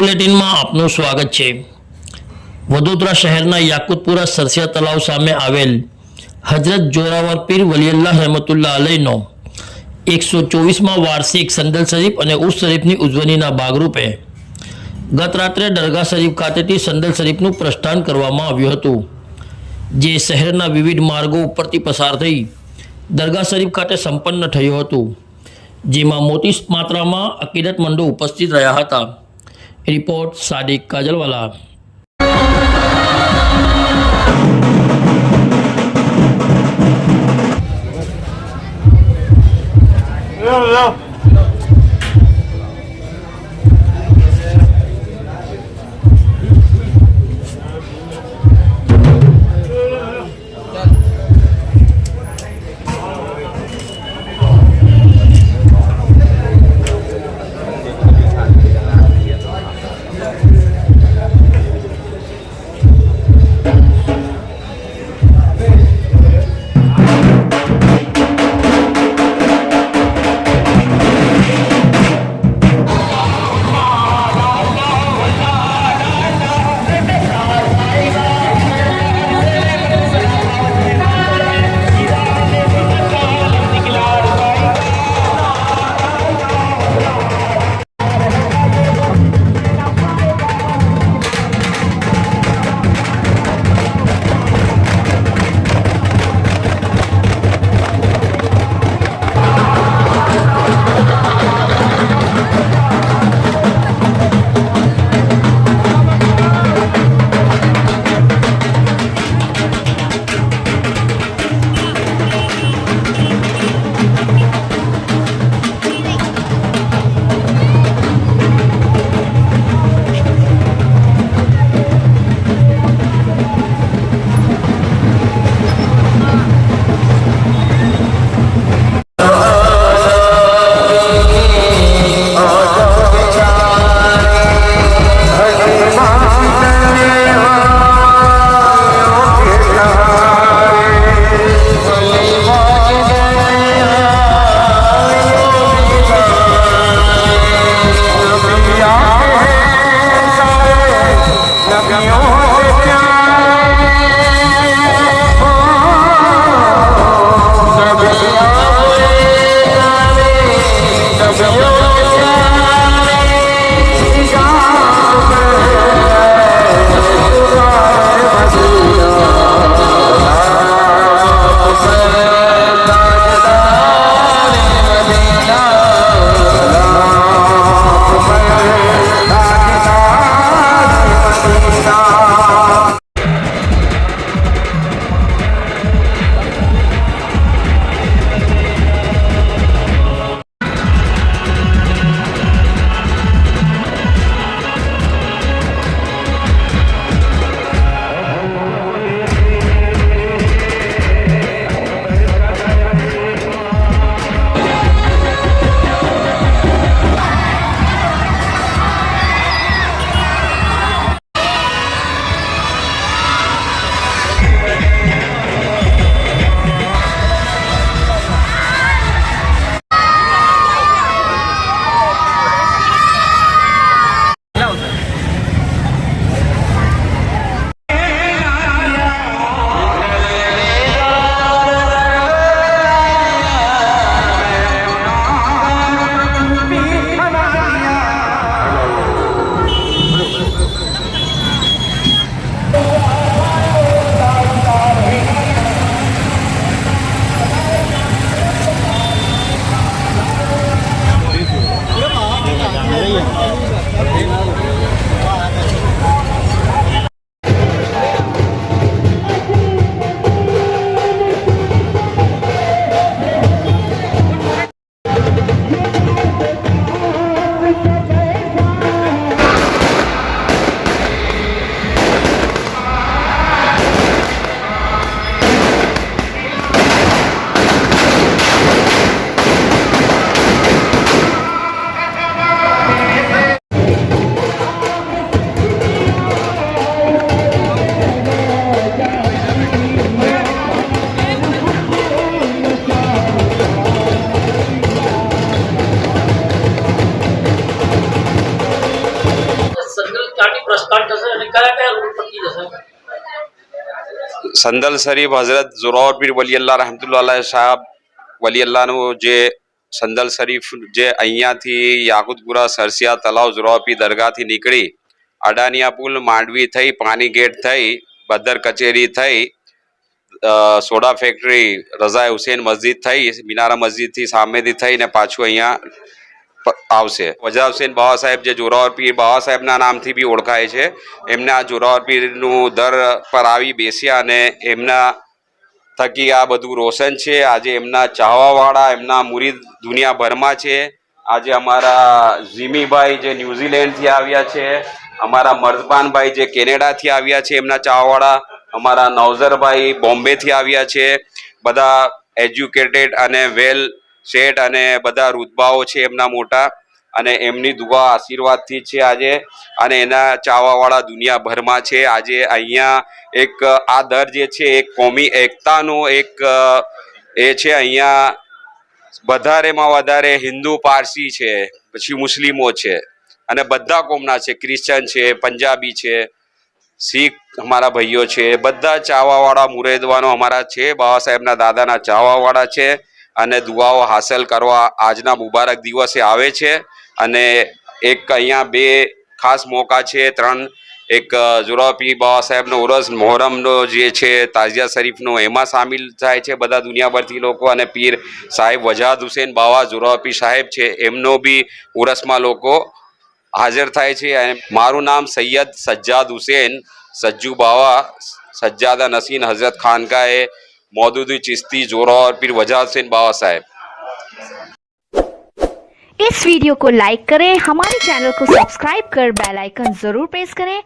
બુલેટિનમાં આપનું સ્વાગત છે। વડોદરા શહેરના યાકુતપુરા સરસિયા તળાવ સામે આવેલ હજરત જોરાવર પીર વલીઅલ્લાહ રહેમતુલ્લાહ અલૈહનો 124માં વાર્ષિક સંદલ શરીફ અને ઉર્સ શરીફની ઉજવણીના ભાગરૂપે ગત રાત્રે દરગાહ શરીફ ખાતેથી સંદલ શરીફનું પ્રસ્થાન કરવામાં આવ્યું હતું, જે શહેરના વિવિધ માર્ગો ઉપરથી પસાર થઈ દરગાહ શરીફ ખાતે સંપન્ન થયું હતું, જેમાં મોટી માત્રામાં અકીદતમંદો ઉપસ્થિત રહ્યા હતા। रिपोर्ट सादिक काजलवाला। સંદલ શરીફ હઝરત ઝોરાવર પીર વલી અલ્લાહ રહમતુલ્લાહ સાહેબ વલી અલ્લાહનું જે સંદલ શરીફ જે અહીંયાથી યાકુતપુરા સરસિયા તલાવ ઝોરાવર પીર દરગાહથી નીકળી અડાનિયા પુલ માંડવી થઈ પાની ગેટ થઈ બદર કચેરી થઈ સોડા ફેક્ટરી રઝાએ હુસેન મસ્જિદ થઈ મિનારા મસ્જિદથી સામેથી થઈને પાછું અહીંયા આવશે. વજા હુસેન બાવા સાહેબ જે જોરાવર પીર બાવા સાહેબના નામથી બી ઓળખાય છે, એમને આ જોરાવર પીરનું દર પર આવી બેસ્યા અને એમના થકી આ બધું રોશન છે. આજે એમના ચાહવાવાળા એમના મુરીદ દુનિયાભરમાં છે. આજે અમારા ઝીમીભાઈ જે ન્યુઝીલેન્ડથી આવ્યા છે, અમારા મર્ઝબાનભાઈ જે કેનેડાથી આવ્યા છે એમના ચાહવાળા, અમારા નવઝરભાઈ બોમ્બેથી આવ્યા છે. બધા એજ્યુકેટેડ અને વેલ સેટ અને બધા રુતબાઓ છે એમના મોટા, અને એમની દુઆ આશીર્વાદથી છે આજે, અને એના ચાહવાવાળા દુનિયાભરમાં છે. આજે અહીંયા એક આ દર જે છે એક કોમી એકતાનો એક એ છે. અહીંયા વધારેમાં વધારે હિન્દુ પારસી છે, પછી મુસ્લિમો છે અને બધા કોમના છે, ક્રિશ્ચન છે, પંજાબી છે, શીખ અમારા ભાઈઓ છે, બધા ચાહવાવાળા મુરેદવાનો અમારા છે, બાબા સાહેબના દાદાના ચાહવાવાળા છે અને દુઆઓ હાંસલ કરવા આજના મુબારક દિવસે આવે છે. અને એક અહીંયા બે ખાસ મોકા છે, ત્રણ, એક ઝોરાવર પીર બાબા સાહેબનો ઉરસ મોહરમનો જે છે તાઝિયા શરીફનો એમાં સામેલ થાય છે બધા દુનિયાભરથી લોકો, અને પીર સાહેબ વજાદ હુસેન બાવા ઝોરાવર પીર સાહેબ છે એમનો બી ઉરસમાં લોકો હાજર થાય છે. અને મારું નામ સૈયદ સજ્જાદ હુસેન સજ્જુ બાવા સજ્જાદા નસીન હઝરત ખાનકાએ मौदूदी चिश्ती जोरावर पीर वजाद हुसैन बाबा साहेब। इस वीडियो को लाइक करें, हमारे चैनल को सब्सक्राइब कर बेल आइकन जरूर प्रेस करें